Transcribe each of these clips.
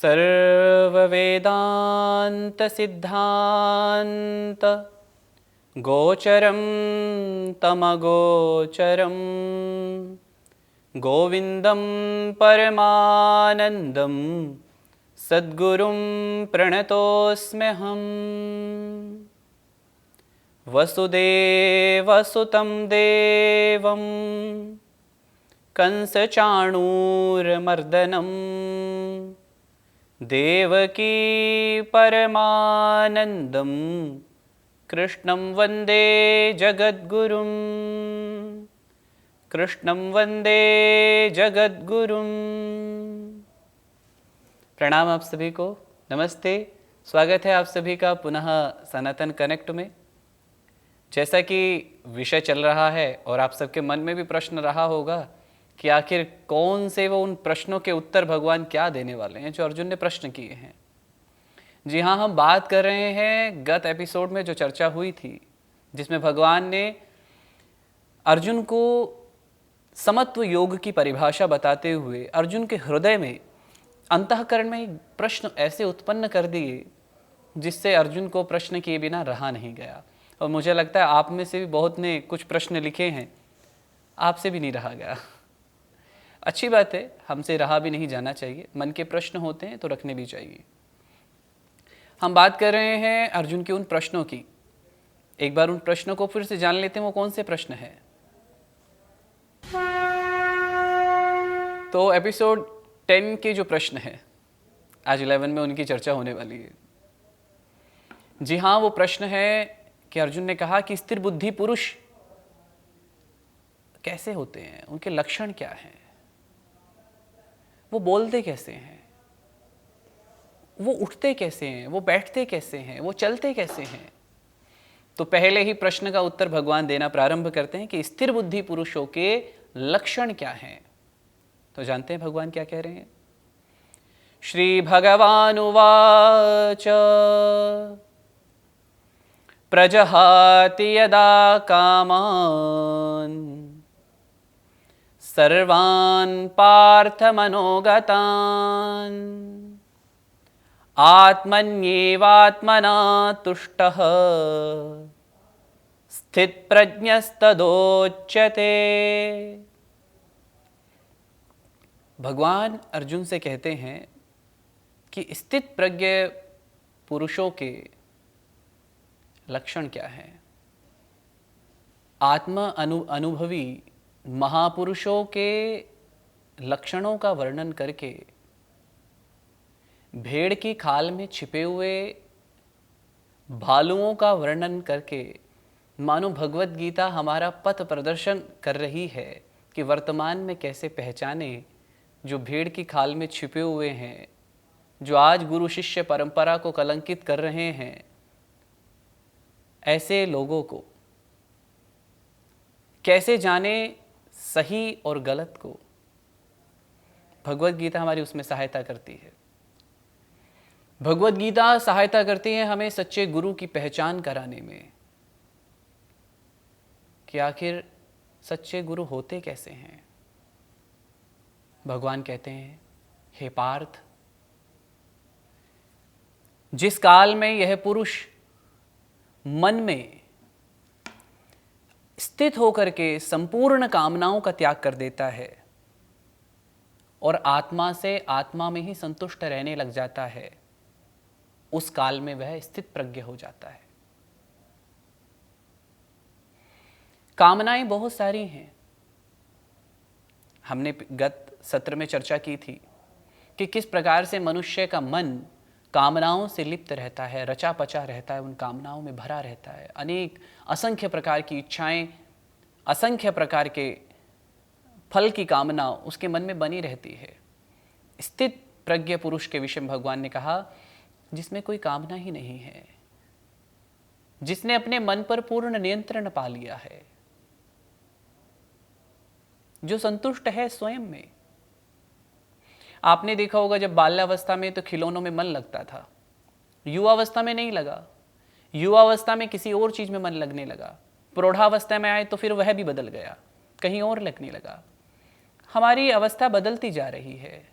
सर्ववेदान्तसिद्धान्त गोचरं तमगोचरं गोविन्दं परमानन्दं सद्गुरुं प्रणतोऽस्म्यहम्। वसुदेवसुतं देवं कंसचाणूरमर्दनं देवकी परमानन्दं कृष्णं वन्दे जगद्गुरुं। कृष्णं वन्दे जगद्गुरुं। प्रणाम आप सभी को, नमस्ते। स्वागत है आप सभी का पुनः सनातन कनेक्ट में। जैसा कि विषय चल रहा है और आप सबके मन में भी प्रश्न रहा होगा कि आखिर कौन से वो उन प्रश्नों के उत्तर भगवान क्या देने वाले हैं जो अर्जुन ने प्रश्न किए हैं। जी हाँ, हम बात कर रहे हैं गत एपिसोड में जो चर्चा हुई थी, जिसमें भगवान ने अर्जुन को समत्व योग की परिभाषा बताते हुए अर्जुन के हृदय में, अंतःकरण में प्रश्न ऐसे उत्पन्न कर दिए जिससे अर्जुन को प्रश्न किए बिना रहा नहीं गया। और मुझे लगता है आप में से भी बहुत ने कुछ प्रश्न लिखे हैं, आपसे भी नहीं रहा गया। अच्छी बात है, हमसे रहा भी नहीं जाना चाहिए। मन के प्रश्न होते हैं तो रखने भी चाहिए। हम बात कर रहे हैं अर्जुन के उन प्रश्नों की। एक बार उन प्रश्नों को फिर से जान लेते हैं, वो कौन से प्रश्न हैं। तो एपिसोड 10 के जो प्रश्न हैं, आज 11 में उनकी चर्चा होने वाली है। जी हाँ, वो प्रश्न है कि अर्जुन ने कहा कि स्थिर बुद्धि पुरुष कैसे होते हैं, उनके लक्षण क्या हैं, वो बोलते कैसे हैं, वो उठते कैसे हैं, वो बैठते कैसे हैं, वो चलते कैसे हैं। तो पहले ही प्रश्न का उत्तर भगवान देना प्रारंभ करते हैं कि स्थिर बुद्धि पुरुषों के लक्षण क्या हैं। तो जानते हैं भगवान क्या कह रहे हैं। श्री भगवान उवाच प्रजहाति यदा कामान् सर्वान् पार्थमनोगतान् आत्मन्येवात्मना तुष्टः स्थितप्रज्ञस्तदोच्यते। भगवान अर्जुन से कहते हैं कि स्थित प्रज्ञ पुरुषों के लक्षण क्या है। अनुभवी महापुरुषों के लक्षणों का वर्णन करके भेड़ की खाल में छिपे हुए भालुओं का वर्णन करके मानो भगवत गीता हमारा पथ प्रदर्शन कर रही है कि वर्तमान में कैसे पहचाने जो भेड़ की खाल में छिपे हुए हैं, जो आज गुरु शिष्य परंपरा को कलंकित कर रहे हैं। ऐसे लोगों को कैसे जाने सही और गलत को। भगवत गीता हमारी उसमें सहायता करती है। भगवत गीता सहायता करती है हमें सच्चे गुरु की पहचान कराने में कि आखिर सच्चे गुरु होते कैसे हैं। भगवान कहते हैं, हे पार्थ, जिस काल में यह पुरुष मन में स्थित होकर के संपूर्ण कामनाओं का त्याग कर देता है और आत्मा से आत्मा में ही संतुष्ट रहने लग जाता है, उस काल में वह स्थित प्रज्ञ हो जाता है। कामनाएं बहुत सारी हैं। हमने गत सत्र में चर्चा की थी कि किस प्रकार से मनुष्य का मन कामनाओं से लिप्त रहता है, रचा पचा रहता है, उन कामनाओं में भरा रहता है। अनेक असंख्य प्रकार की इच्छाएं, असंख्य प्रकार के फल की कामना उसके मन में बनी रहती है। स्थित प्रज्ञ पुरुष के विषय में भगवान ने कहा, जिसमें कोई कामना ही नहीं है, जिसने अपने मन पर पूर्ण नियंत्रण पा लिया है, जो संतुष्ट है स्वयं में। आपने देखा होगा जब बाल्यावस्था में तो खिलौनों में मन लगता था, युवावस्था में नहीं लगा, युवावस्था में किसी और चीज में मन लगने लगा, प्रौढ़ावस्था में आए तो फिर वह भी बदल गया, कहीं और लगने लगा। हमारी अवस्था बदलती जा रही है।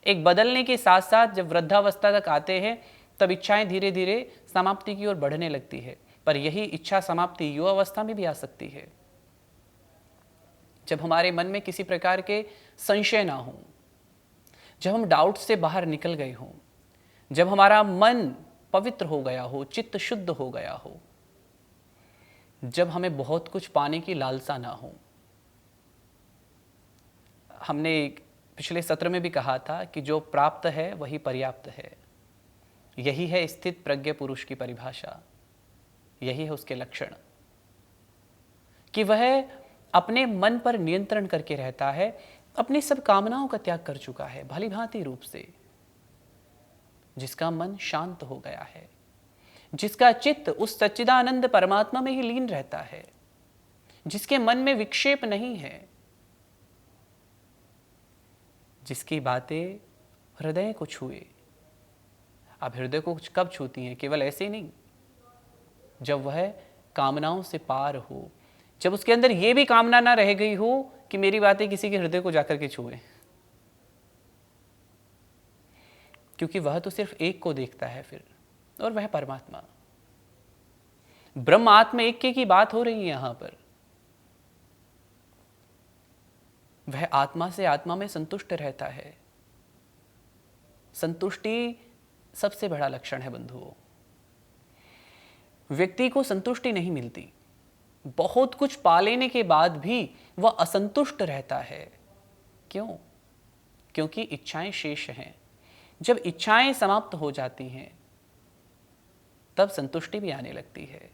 एक बदलने के साथ साथ जब वृद्धावस्था तक आते हैं तब इच्छाएं धीरे धीरे समाप्ति की ओर बढ़ने लगती है। पर यही इच्छा समाप्ति युवावस्था में भी आ सकती है, जब हमारे मन में किसी प्रकार के संशय ना हो, जब हम डाउट से बाहर निकल गए हों, जब हमारा मन पवित्र हो गया हो, चित्त शुद्ध हो गया हो, जब हमें बहुत कुछ पाने की लालसा ना हो। हमने पिछले सत्र में भी कहा था कि जो प्राप्त है वही पर्याप्त है। यही है स्थित प्रज्ञ पुरुष की परिभाषा, यही है उसके लक्षण, कि वह अपने मन पर नियंत्रण करके रहता है, अपनी सब कामनाओं का त्याग कर चुका है भली भांति रूप से, जिसका मन शांत हो गया है, जिसका चित्त उस सच्चिदानंद परमात्मा में ही लीन रहता है, जिसके मन में विक्षेप नहीं है, जिसकी बातें हृदय को छुए। अब हृदय को कब छूती हैं? केवल ऐसे ही नहीं, जब वह कामनाओं से पार हो, जब उसके अंदर यह भी कामना ना रह गई हो कि मेरी बातें किसी के हृदय को जाकर के छुए, क्योंकि वह तो सिर्फ एक को देखता है फिर, और वह परमात्मा। ब्रह्म आत्म ऐक्य की बात हो रही है यहां पर। वह आत्मा से आत्मा में संतुष्ट रहता है। संतुष्टि सबसे बड़ा लक्षण है बंधुओं। व्यक्ति को संतुष्टि नहीं मिलती, बहुत कुछ पा लेने के बाद भी वह असंतुष्ट रहता है। क्यों? क्योंकि इच्छाएं शेष हैं। जब इच्छाएं समाप्त हो जाती हैं तब संतुष्टि भी आने लगती है,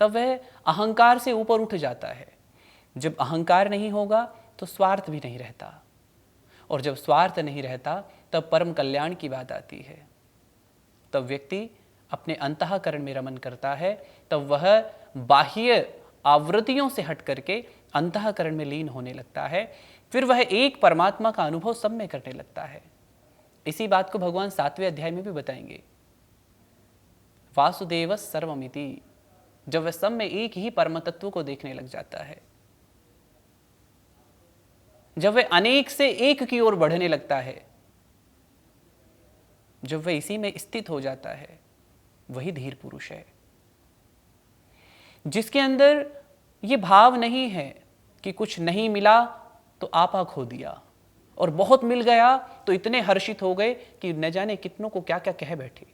तब वह अहंकार से ऊपर उठ जाता है। जब अहंकार नहीं होगा तो स्वार्थ भी नहीं रहता, और जब स्वार्थ नहीं रहता तब परम कल्याण की बात आती है। तब व्यक्ति अपने अंतःकरण में रमन करता है, तब वह बाह्य आवृत्तियों से हट करके अंतःकरण में लीन होने लगता है। फिर वह एक परमात्मा का अनुभव सब में करने लगता है। इसी बात को भगवान 7वें अध्याय में भी बताएंगे। वासुदेव सर्वमिति, जब वह सब में एक ही परम तत्व को देखने लग जाता है, जब वह अनेक से एक की ओर बढ़ने लगता है, जब वह इसी में स्थित हो जाता है, वही धीर पुरुष है, जिसके अंदर यह भाव नहीं है कि कुछ नहीं मिला तो आपा खो दिया, और बहुत मिल गया तो इतने हर्षित हो गए कि न जाने कितनों को क्या क्या कह बैठे।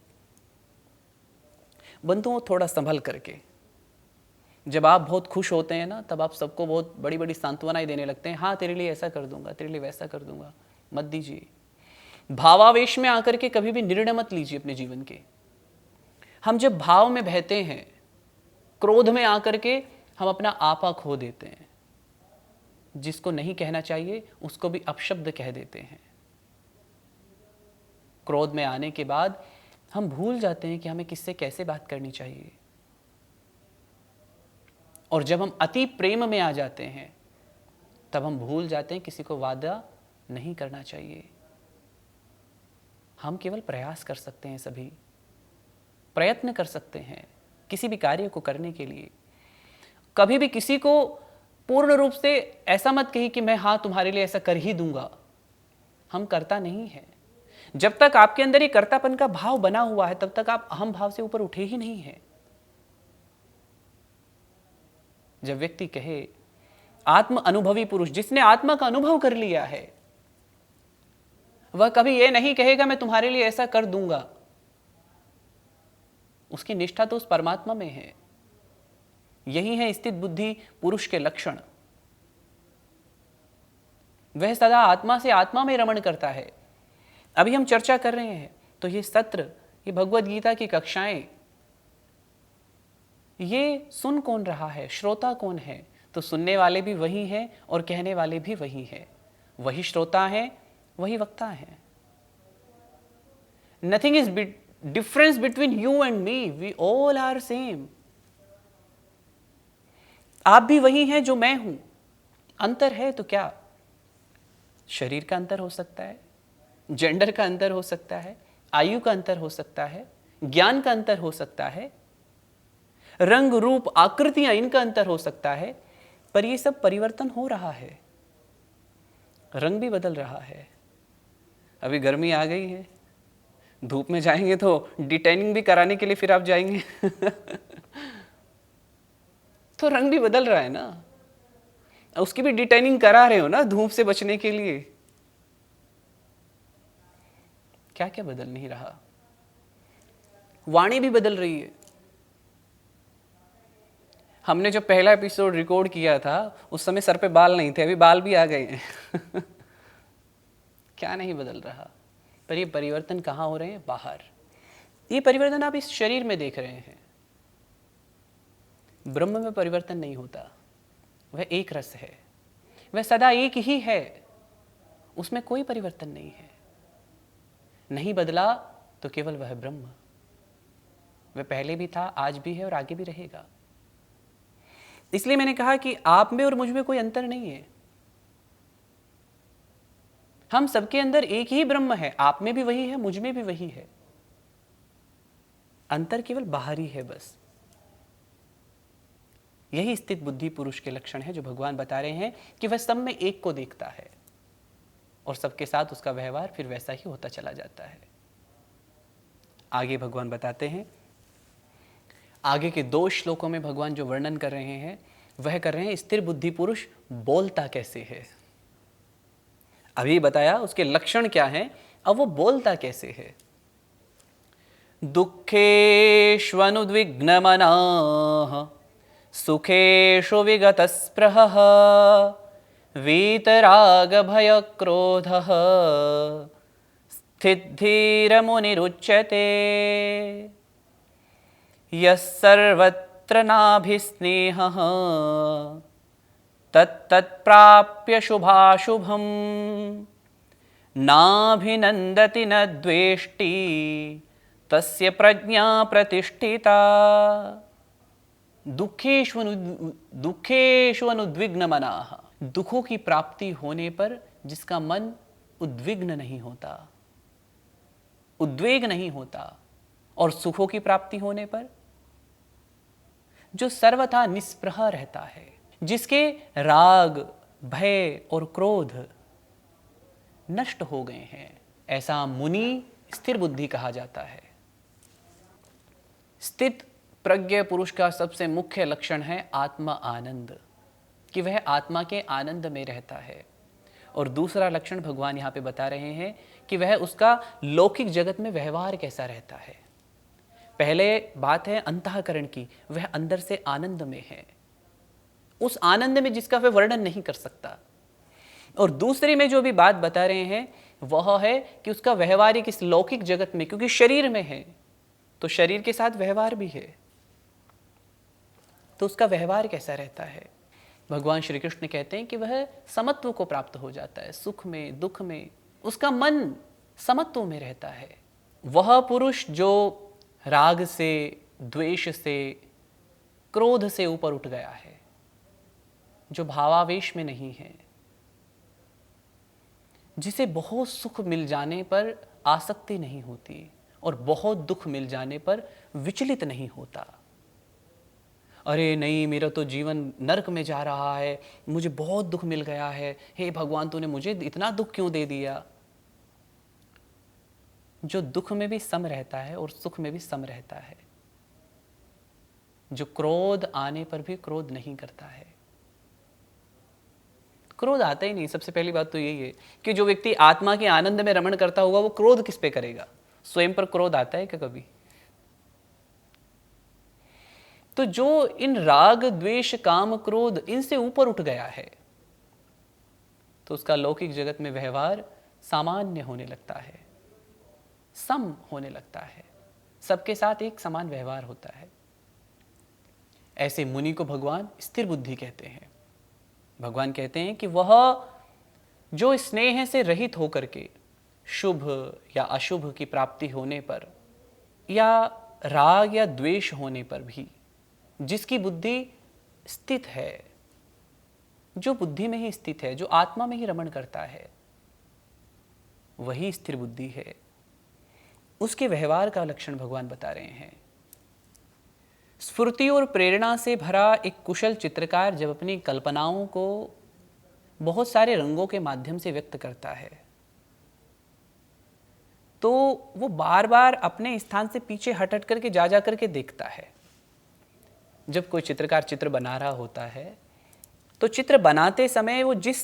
बंधुओं, थोड़ा संभल करके, जब आप बहुत खुश होते हैं ना, तब आप सबको बहुत बड़ी बड़ी सांत्वनाएं देने लगते हैं। हाँ, तेरे लिए ऐसा कर दूंगा, तेरे लिए वैसा कर दूंगा। मत दीजिए। भावावेश में आकर के कभी भी निर्णय मत लीजिए अपने जीवन के। हम जब भाव में बहते हैं, क्रोध में आकर के हम अपना आपा खो देते हैं। जिसको नहीं कहना चाहिए उसको भी अपशब्द कह देते हैं। क्रोध में आने के बाद हम भूल जाते हैं कि हमें किससे कैसे बात करनी चाहिए, और जब हम अति प्रेम में आ जाते हैं तब हम भूल जाते हैं किसी को वादा नहीं करना चाहिए। हम केवल प्रयास कर सकते हैं, सभी प्रयत्न कर सकते हैं किसी भी कार्य को करने के लिए। कभी भी किसी को पूर्ण रूप से ऐसा मत कही कि मैं हाँ तुम्हारे लिए ऐसा कर ही दूंगा। हम करता नहीं है। जब तक आपके अंदर ये कर्तापन का भाव बना हुआ है तब तक आप अहम भाव से ऊपर उठे ही नहीं हैं। जब व्यक्ति कहे आत्म अनुभवी पुरुष, जिसने आत्मा का अनुभव कर लिया है, वह कभी यह नहीं कहेगा मैं तुम्हारे लिए ऐसा कर दूंगा। उसकी निष्ठा तो उस परमात्मा में है। यही है स्थित बुद्धि पुरुष के लक्षण। वह सदा आत्मा से आत्मा में रमण करता है। अभी हम चर्चा कर रहे हैं तो ये सत्र, ये भगवद गीता की कक्षाएं, ये सुन कौन रहा है, श्रोता कौन है? तो सुनने वाले भी वही हैं और कहने वाले भी वही हैं। वही श्रोता हैं, वही वक्ता हैं। Nothing is difference between you and me, we all are same. आप भी वही हैं जो मैं हूं। अंतर है तो क्या? शरीर का अंतर हो सकता है, जेंडर का अंतर हो सकता है, आयु का अंतर हो सकता है, ज्ञान का अंतर हो सकता है, रंग रूप आकृतियां इनका अंतर हो सकता है, पर ये सब परिवर्तन हो रहा है। रंग भी बदल रहा है, अभी गर्मी आ गई है, धूप में जाएंगे तो डिटेनिंग भी कराने के लिए फिर आप जाएंगे तो रंग भी बदल रहा है ना, उसकी भी डिटेनिंग करा रहे हो ना धूप से बचने के लिए। क्या क्या बदल नहीं रहा, वाणी भी बदल रही है। हमने जो पहला एपिसोड रिकॉर्ड किया था उस समय सर पे बाल नहीं थे, अभी बाल भी आ गए हैं क्या नहीं बदल रहा, पर ये परिवर्तन कहाँ हो रहे हैं? बाहर। ये परिवर्तन आप इस शरीर में देख रहे हैं। ब्रह्म में परिवर्तन नहीं होता, वह एक रस है, वह सदा एक ही है, उसमें कोई परिवर्तन नहीं है। नहीं बदला तो केवल वह ब्रह्म, वह पहले भी था, आज भी है और आगे भी रहेगा। इसलिए मैंने कहा कि आप में और मुझ में कोई अंतर नहीं है, हम सबके अंदर एक ही ब्रह्म है, आप में भी वही है, मुझ में भी वही है, अंतर केवल बाहरी है बस। यही स्थित बुद्धि पुरुष के लक्षण है जो भगवान बता रहे हैं कि वह सब में एक को देखता है और सबके साथ उसका व्यवहार फिर वैसा ही होता चला जाता है। आगे भगवान बताते हैं, आगे के 2 श्लोकों में भगवान जो वर्णन कर रहे हैं वह कर रहे हैं स्थिर बुद्धि पुरुष बोलता कैसे है। अभी बताया उसके लक्षण क्या हैं, अब वो बोलता कैसे है। दुःखेष्वनुद्विग्नमनाः सुखेषु विगतस्पृहः वीतरागभयक्रोधः स्थितधीरमुनिरुच्यते यः सर्वत्र नाभिस्नेहः तत्तत्प्राप्य शुभाशुभं नाभिनन्दति न द्वेष्टि तस्य प्रज्ञा प्रतिष्ठिता। दुःखेषु अनुद्विग्नमनाः, दुखों की प्राप्ति होने पर जिसका मन उद्विग्न नहीं होता, उद्वेग नहीं होता, और सुखों की प्राप्ति होने पर जो सर्वथा निस्पृह रहता है, जिसके राग भय और क्रोध नष्ट हो गए हैं, ऐसा मुनि स्थिर बुद्धि कहा जाता है। स्थित प्रज्ञ पुरुष का सबसे मुख्य लक्षण है आत्मा आनंद, कि वह आत्मा के आनंद में रहता है। और दूसरा लक्षण भगवान यहाँ पे बता रहे हैं कि वह उसका लौकिक जगत में व्यवहार कैसा रहता है। पहले बात है अंतःकरण की, वह अंदर से आनंद में है, उस आनंद में जिसका वह वर्णन नहीं कर सकता। और दूसरी में जो भी बात बता रहे हैं वह है कि उसका व्यवहारिक इस लौकिक जगत में, क्योंकि शरीर में है तो शरीर के साथ व्यवहार भी है, तो उसका व्यवहार कैसा रहता है। भगवान श्री कृष्ण कहते हैं कि वह समत्व को प्राप्त हो जाता है, सुख में दुख में उसका मन समत्व में रहता है। वह पुरुष जो राग से, द्वेष से, क्रोध से ऊपर उठ गया है, जो भावावेश में नहीं है, जिसे बहुत सुख मिल जाने पर आसक्ति नहीं होती और बहुत दुख मिल जाने पर विचलित नहीं होता। अरे नहीं, मेरा तो जीवन नरक में जा रहा है, मुझे बहुत दुख मिल गया है, हे भगवान तूने मुझे इतना दुख क्यों दे दिया। जो दुख में भी सम रहता है और सुख में भी सम रहता है, जो क्रोध आने पर भी क्रोध नहीं करता है। क्रोध आता ही नहीं। सबसे पहली बात तो यही है कि जो व्यक्ति आत्मा के आनंद में रमण करता होगा वो क्रोध किस पे करेगा। स्वयं पर क्रोध आता है क्या कभी? तो जो इन राग द्वेष काम क्रोध इनसे ऊपर उठ गया है तो उसका लौकिक जगत में व्यवहार सामान्य होने लगता है, सम होने लगता है, सबके साथ एक समान व्यवहार होता है। ऐसे मुनि को भगवान स्थिर बुद्धि कहते हैं। भगवान कहते हैं कि वह जो स्नेह से रहित होकर के शुभ या अशुभ की प्राप्ति होने पर या राग या द्वेष होने पर भी जिसकी बुद्धि स्थित है, जो बुद्धि में ही स्थित है, जो आत्मा में ही रमण करता है, वही स्थिर बुद्धि है। उसके व्यवहार का लक्षण भगवान बता रहे हैं। स्फूर्ति और प्रेरणा से भरा एक कुशल चित्रकार जब अपनी कल्पनाओं को बहुत सारे रंगों के माध्यम से व्यक्त करता है तो वो बार बार अपने स्थान से पीछे हट हट करके जा करके देखता है। जब कोई चित्रकार चित्र बना रहा होता है तो चित्र बनाते समय वो जिस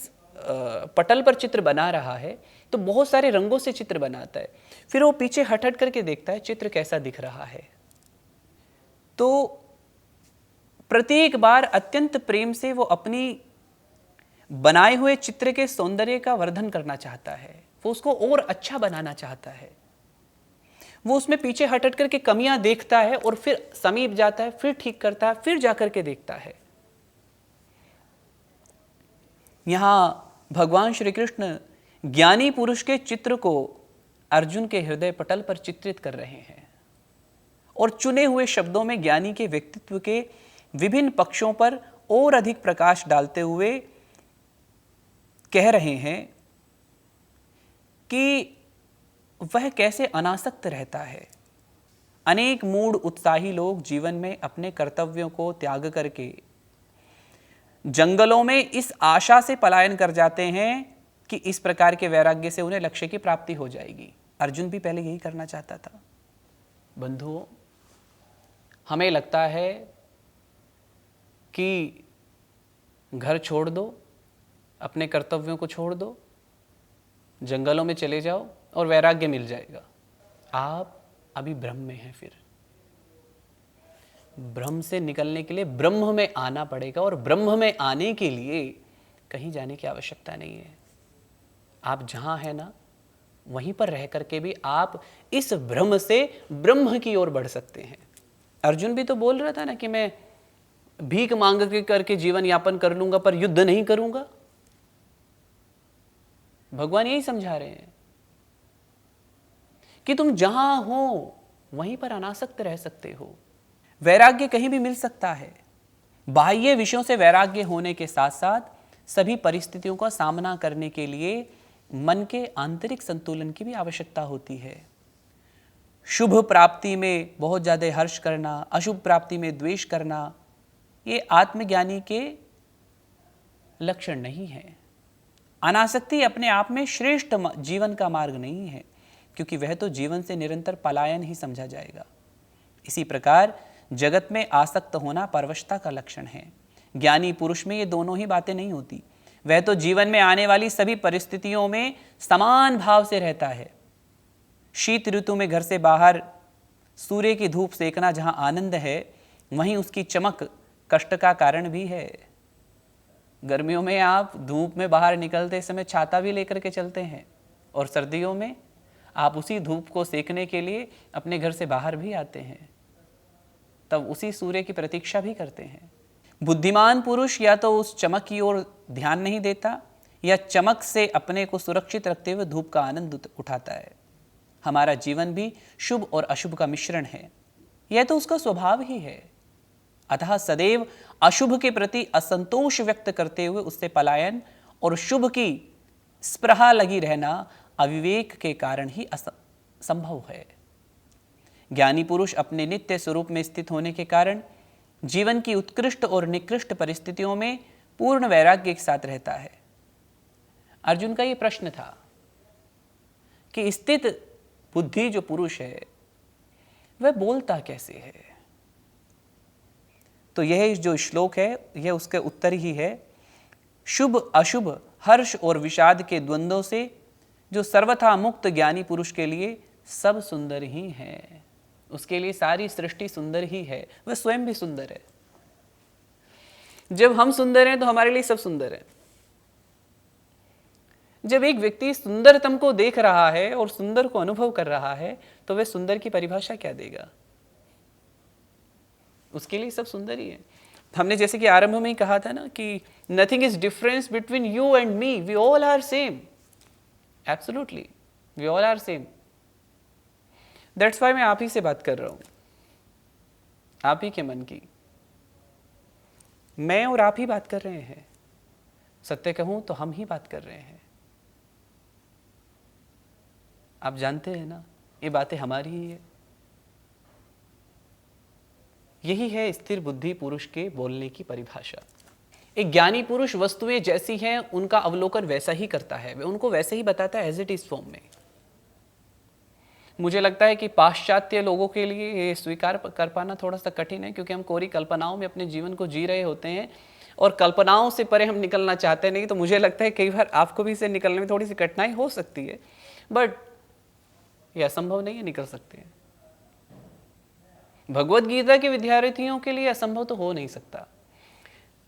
पटल पर चित्र बना रहा है तो बहुत सारे रंगों से चित्र बनाता है, फिर वो पीछे हट हट करके देखता है चित्र कैसा दिख रहा है। तो प्रत्येक बार अत्यंत प्रेम से वो अपनी बनाए हुए चित्र के सौंदर्य का वर्धन करना चाहता है, वो उसको और अच्छा बनाना चाहता है। वो उसमें पीछे हट हट करके कमियां देखता है और फिर समीप जाता है, फिर ठीक करता है, फिर जाकर के देखता है। यहां भगवान श्री कृष्ण ज्ञानी पुरुष के चित्र को अर्जुन के हृदय पटल पर चित्रित कर रहे हैं और चुने हुए शब्दों में ज्ञानी के व्यक्तित्व के विभिन्न पक्षों पर और अधिक प्रकाश डालते हुए कह रहे हैं कि वह कैसे अनासक्त रहता है। अनेक मूढ़ उत्साही लोग जीवन में अपने कर्तव्यों को त्याग करके जंगलों में इस आशा से पलायन कर जाते हैं कि इस प्रकार के वैराग्य से उन्हें लक्ष्य की प्राप्ति हो जाएगी। अर्जुन भी पहले यही करना चाहता था। बंधुओं, हमें लगता है कि घर छोड़ दो, अपने कर्तव्यों को छोड़ दो, जंगलों में चले जाओ और वैराग्य मिल जाएगा। आप अभी भ्रम में हैं। फिर भ्रम से निकलने के लिए ब्रह्म में आना पड़ेगा और ब्रह्म में आने के लिए कहीं जाने की आवश्यकता नहीं है। आप जहां हैं ना, वहीं पर रह करके भी आप इस भ्रम से ब्रह्म की ओर बढ़ सकते हैं। अर्जुन भी तो बोल रहा था ना कि मैं भीख मांग के करके जीवन यापन कर लूंगा पर युद्ध नहीं करूंगा। भगवान यही समझा रहे हैं कि तुम जहां हो वहीं पर अनासक्त रह सकते हो। वैराग्य कहीं भी मिल सकता है। बाह्य विषयों से वैराग्य होने के साथ साथ सभी परिस्थितियों का सामना करने के लिए मन के आंतरिक संतुलन की भी आवश्यकता होती है। शुभ प्राप्ति में बहुत ज्यादा हर्ष करना, अशुभ प्राप्ति में द्वेष करना, ये आत्मज्ञानी के लक्षण नहीं है। अनासक्ति अपने आप में श्रेष्ठ जीवन का मार्ग नहीं है, क्योंकि वह तो जीवन से निरंतर पलायन ही समझा जाएगा। इसी प्रकार जगत में आसक्त होना परवशता का लक्षण है। ज्ञानी पुरुष में ये दोनों ही बातें नहीं होती। वह तो जीवन में आने वाली सभी परिस्थितियों में समान भाव से रहता है। शीत ऋतु में घर से बाहर सूर्य की धूप सेकना जहां आनंद है, वहीं उसकी चमक कष्ट का कारण भी है। गर्मियों में आप धूप में बाहर निकलते समय छाता भी लेकर के चलते हैं और सर्दियों में आप उसी धूप को सेकने के लिए अपने घर से बाहर भी आते हैं, तब उसी सूर्य की प्रतीक्षा भी करते हैं। बुद्धिमान पुरुष या तो उस चमक की ओर ध्यान नहीं देता या चमक से अपने को सुरक्षित रखते हुए धूप का आनंद उठाता है। हमारा जीवन भी शुभ और अशुभ का मिश्रण है, यह तो उसका स्वभाव ही है। अतः सदैव अशुभ के प्रति असंतोष व्यक्त करते हुए उससे पलायन और शुभ की स्पृहा लगी रहना अविवेक के कारण ही असंभव है। ज्ञानी पुरुष अपने नित्य स्वरूप में स्थित होने के कारण जीवन की उत्कृष्ट और निकृष्ट परिस्थितियों में पूर्ण वैराग्य के साथ रहता है। अर्जुन का यह प्रश्न था कि स्थित बुद्धि जो पुरुष है वह बोलता कैसे है। तो यह जो श्लोक है यह उसके उत्तर ही है। शुभ अशुभ, हर्ष और विषाद के द्वंद्वों से जो सर्वथा मुक्त ज्ञानी पुरुष के लिए सब सुंदर ही है। उसके लिए सारी सृष्टि सुंदर ही है, वह स्वयं भी सुंदर है। जब हम सुंदर हैं तो हमारे लिए सब सुंदर है। जब एक व्यक्ति सुंदरतम को देख रहा है और सुंदर को अनुभव कर रहा है तो वह सुंदर की परिभाषा क्या देगा? उसके लिए सब सुंदर ही है। हमने जैसे कि आरंभ में ही कहा था ना कि nothing is difference between you and me, we all are same. Absolutely, we all are same. That's why मैं आप ही से बात कर रहा हूं, आप ही के मन की। मैं और आप ही बात कर रहे हैं। सत्य कहूं तो हम ही बात कर रहे हैं। आप जानते हैं ना, ये बातें हमारी ही है। यही है स्थिर बुद्धि पुरुष के बोलने की परिभाषा। एक ज्ञानी पुरुष वस्तुएं जैसी हैं उनका अवलोकन वैसा ही करता है, वह उनको वैसे ही बताता है एज इट इज फॉर्म में। मुझे लगता है कि पाश्चात्य लोगों के लिए ये स्वीकार कर पाना थोड़ा सा कठिन है, क्योंकि हम कोरी कल्पनाओं में अपने जीवन को जी रहे होते हैं और कल्पनाओं से परे हम निकलना चाहते नहीं। तो मुझे लगता है कई बार आपको भी इससे निकलने में थोड़ी सी कठिनाई हो सकती है, बट यह असंभव नहीं है, निकल सकते हैं। भगवत गीता के विद्यार्थियों के लिए असंभव तो हो नहीं सकता।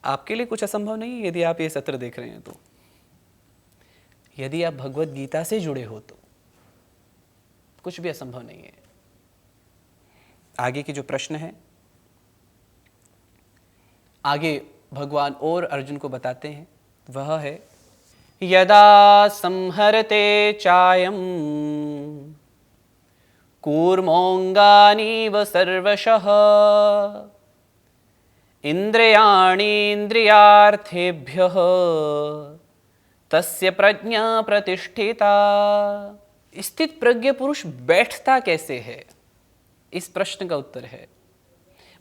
आपके लिए कुछ असंभव नहीं है यदि आप ये सत्र देख रहे हैं तो। यदि आप भगवत गीता से जुड़े हो तो कुछ भी असंभव नहीं है। आगे के जो प्रश्न है, आगे भगवान और अर्जुन को बताते हैं, वह है यदा संहरते चायम कूर्मोऽङ्गानीव सर्वशः इन्द्रियाणीन्द्रियार्थेभ्यः तस्य प्रज्ञा प्रतिष्ठिता। स्थित प्रज्ञ पुरुष बैठता कैसे है, इस प्रश्न का उत्तर है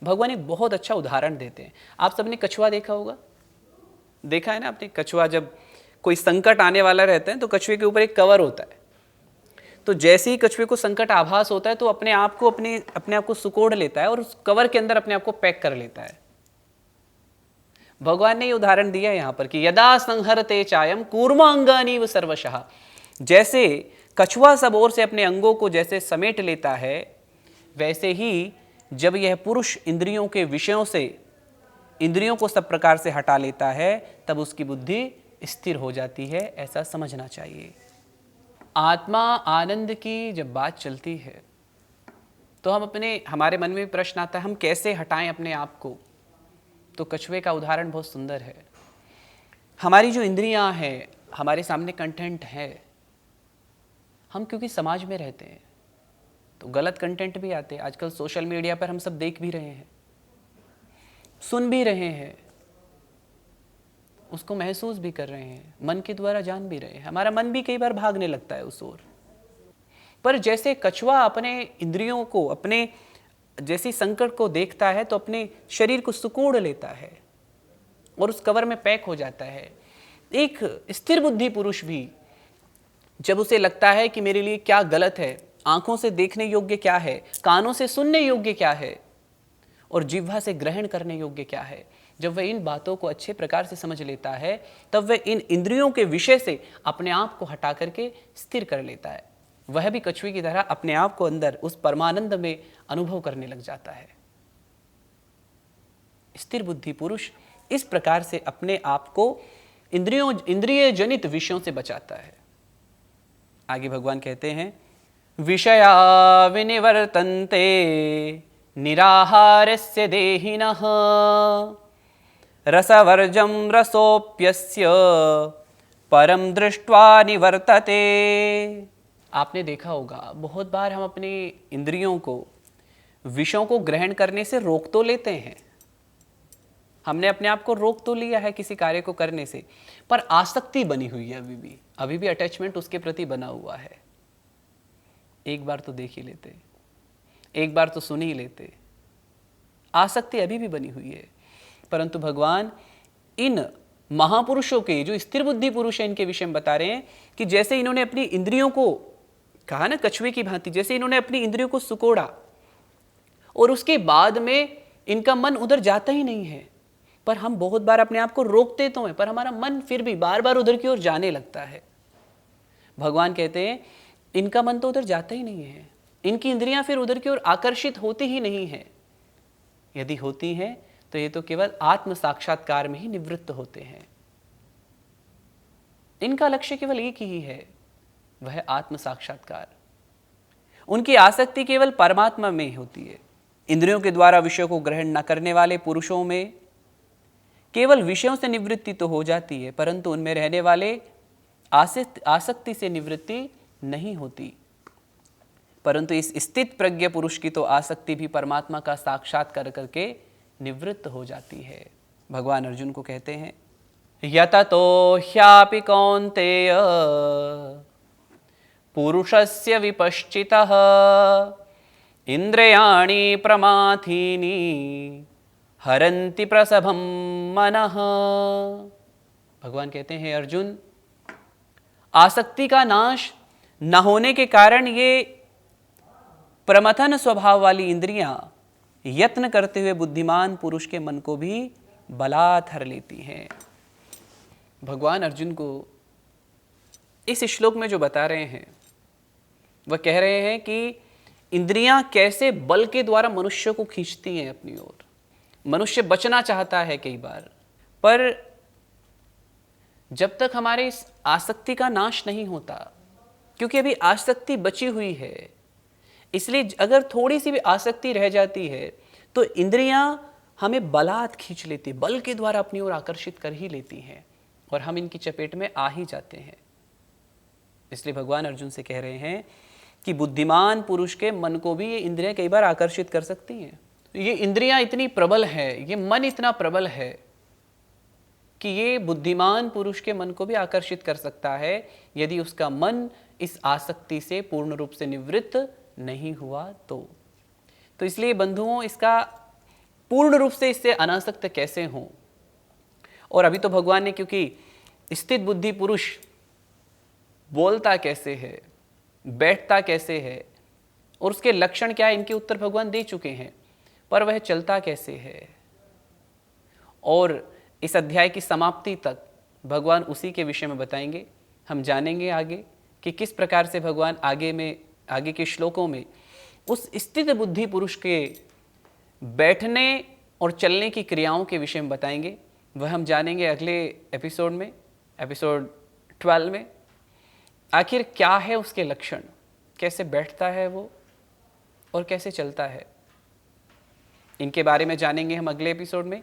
भगवान एक बहुत अच्छा उदाहरण देते हैं। आप सबने कछुआ देखा होगा, देखा है ना आपने? कछुआ जब कोई संकट आने वाला रहता है तो कछुए के ऊपर एक कवर होता है। तो जैसे ही कछुए को संकट आभास होता है तो अपने आप को सुकोड़ लेता है और उस कवर के अंदर अपने आप को पैक कर लेता है। भगवान ने ये उदाहरण दिया यहाँ पर कि यदा संहरते चायम कूर्मांगानीव सर्वशः। जैसे कछुआ सब ओर से अपने अंगों को जैसे समेट लेता है, वैसे ही जब यह पुरुष इंद्रियों के विषयों से इंद्रियों को सब प्रकार से हटा लेता है, तब उसकी बुद्धि स्थिर हो जाती है, ऐसा समझना चाहिए। आत्मा आनंद की जब बात चलती है तो हमारे मन में प्रश्न आता है हम कैसे हटाएं अपने आप को। तो कछुए का उदाहरण बहुत सुंदर है। हमारी जो इंद्रियां हैं, हमारे सामने कंटेंट है, हम क्योंकि समाज में रहते हैं तो गलत कंटेंट भी आते हैं। आजकल सोशल मीडिया पर हम सब देख भी रहे हैं, सुन भी रहे हैं, उसको महसूस भी कर रहे हैं, मन के द्वारा जान भी रहे हैं। हमारा मन भी कई बार भागने लगता है उस ओर। पर जैसे कछुआ अपने इंद्रियों को, अपने जैसे संकट को देखता है तो अपने शरीर को सुकोड़ लेता है और उस कवर में पैक हो जाता है। एक स्थिर बुद्धि पुरुष भी जब उसे लगता है कि मेरे लिए क्या गलत है, आंखों से देखने योग्य क्या है, कानों से सुनने योग्य क्या है और जिह्वा से ग्रहण करने योग्य क्या है, जब वह इन बातों को अच्छे प्रकार से समझ लेता है, तब वह इन इंद्रियों के विषय से अपने आप को हटा करके स्थिर कर लेता है। वह भी कछुए की तरह अपने आप को अंदर उस परमानंद में अनुभव करने लग जाता है। स्थिर बुद्धि पुरुष इस प्रकार से अपने आप को इंद्रिय जनित विषयों से बचाता है। आगे भगवान कहते हैं विषया विनिवर्तन्ते निराहारस्य देहिनः रसवर्जं रसोप्यस्य परम दृष्ट्वा निवर्तते। आपने देखा होगा बहुत बार हम अपनी इंद्रियों को, विषयों को ग्रहण करने से रोक तो लेते हैं, हमने अपने आप को रोक तो लिया है किसी कार्य को करने से, पर आसक्ति बनी हुई है अभी भी अटैचमेंट उसके प्रति बना हुआ है। एक बार तो देख ही लेते, एक बार तो सुन ही लेते, आसक्ति अभी भी बनी हुई है। परंतु भगवान इन महापुरुषों के, जो स्थिर बुद्धि पुरुष है, इनके विषय में बता रहे हैं कि जैसे इन्होंने अपनी इंद्रियों को, कहा ना कछुए की भांति, जैसे इन्होंने अपनी इंद्रियों को सुकोड़ा और उसके बाद में इनका मन उधर जाता ही नहीं है। पर हम बहुत बार अपने आप को रोकते तो हैं, पर हमारा मन फिर भी बार बार उधर की ओर जाने लगता है। भगवान कहते हैं इनका मन तो उधर जाता ही नहीं है, इनकी इंद्रियां फिर उधर की ओर आकर्षित होती ही नहीं है। यदि होती हैं तो ये तो केवल आत्म साक्षात्कार में ही निवृत्त होते हैं। इनका लक्ष्य केवल एक ही है, वह आत्म साक्षात्कार। उनकी आसक्ति केवल परमात्मा में होती है। इंद्रियों के द्वारा विषयों को ग्रहण न करने वाले पुरुषों में केवल विषयों से निवृत्ति तो हो जाती है, परंतु उनमें रहने वाले आसक्ति से निवृत्ति नहीं होती। परंतु इस स्थित प्रज्ञ पुरुष की तो आसक्ति भी परमात्मा का साक्षात्कार करके निवृत्त हो जाती है। भगवान अर्जुन को कहते हैं यततो ह्यापि कौन्तेय पुरुषस्य विपश्चितः इंद्रियाणि प्रमाथीनि हरन्ति प्रसभं मनः। भगवान कहते हैं अर्जुन, आसक्ति का नाश न होने के कारण ये प्रमथन स्वभाव वाली इंद्रियां यत्न करते हुए बुद्धिमान पुरुष के मन को भी बलात् हर लेती हैं। भगवान अर्जुन को इस श्लोक में जो बता रहे हैं, वह कह रहे हैं कि इंद्रियां कैसे बल के द्वारा मनुष्य को खींचती हैं अपनी ओर। मनुष्य बचना चाहता है कई बार, पर जब तक हमारे इस आसक्ति का नाश नहीं होता, क्योंकि अभी आसक्ति बची हुई है, इसलिए अगर थोड़ी सी भी आसक्ति रह जाती है तो इंद्रियां हमें बलात् खींच लेती, बल के द्वारा अपनी ओर आकर्षित कर ही लेती हैं और हम इनकी चपेट में आ ही जाते हैं। इसलिए भगवान अर्जुन से कह रहे हैं कि बुद्धिमान पुरुष के मन को भी ये इंद्रियां कई बार आकर्षित कर सकती हैं। ये इंद्रियां इतनी प्रबल है, ये मन इतना प्रबल है कि ये बुद्धिमान पुरुष के मन को भी आकर्षित कर सकता है, यदि उसका मन इस आसक्ति से पूर्ण रूप से निवृत्त नहीं हुआ तो इसलिए बंधुओं, इसका पूर्ण रूप से इससे अनासक्त कैसे हों। और अभी तो भगवान ने, क्योंकि स्थित बुद्धि पुरुष बोलता कैसे है, बैठता कैसे है और उसके लक्षण क्या है, इनके उत्तर भगवान दे चुके हैं, पर वह चलता कैसे है। और इस अध्याय की समाप्ति तक भगवान उसी के विषय में बताएंगे। हम जानेंगे आगे कि किस प्रकार से भगवान आगे के श्लोकों में उस स्थित बुद्धि पुरुष के बैठने और चलने की क्रियाओं के विषय में बताएंगे। वह हम जानेंगे अगले एपिसोड में, एपिसोड 12 में। आखिर क्या है उसके लक्षण, कैसे बैठता है वो और कैसे चलता है, इनके बारे में जानेंगे हम अगले एपिसोड में।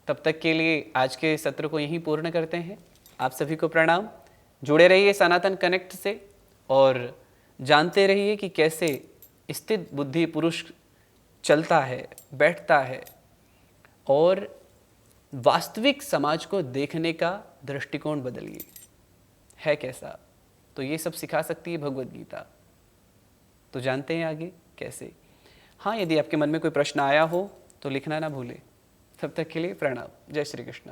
तब तक के लिए आज के सत्र को यहीं पूर्ण करते हैं। आप सभी को प्रणाम। जुड़े रहिए सनातन कनेक्ट से और जानते रहिए कि कैसे स्थित बुद्धि पुरुष चलता है, बैठता है और वास्तविक समाज को देखने का दृष्टिकोण बदलिए है कैसा। तो ये सब सिखा सकती है भगवद गीता। तो जानते हैं आगे कैसे। हाँ, यदि आपके मन में कोई प्रश्न आया हो तो लिखना ना भूलें। तब तक के लिए प्रणाम। जय श्री कृष्ण।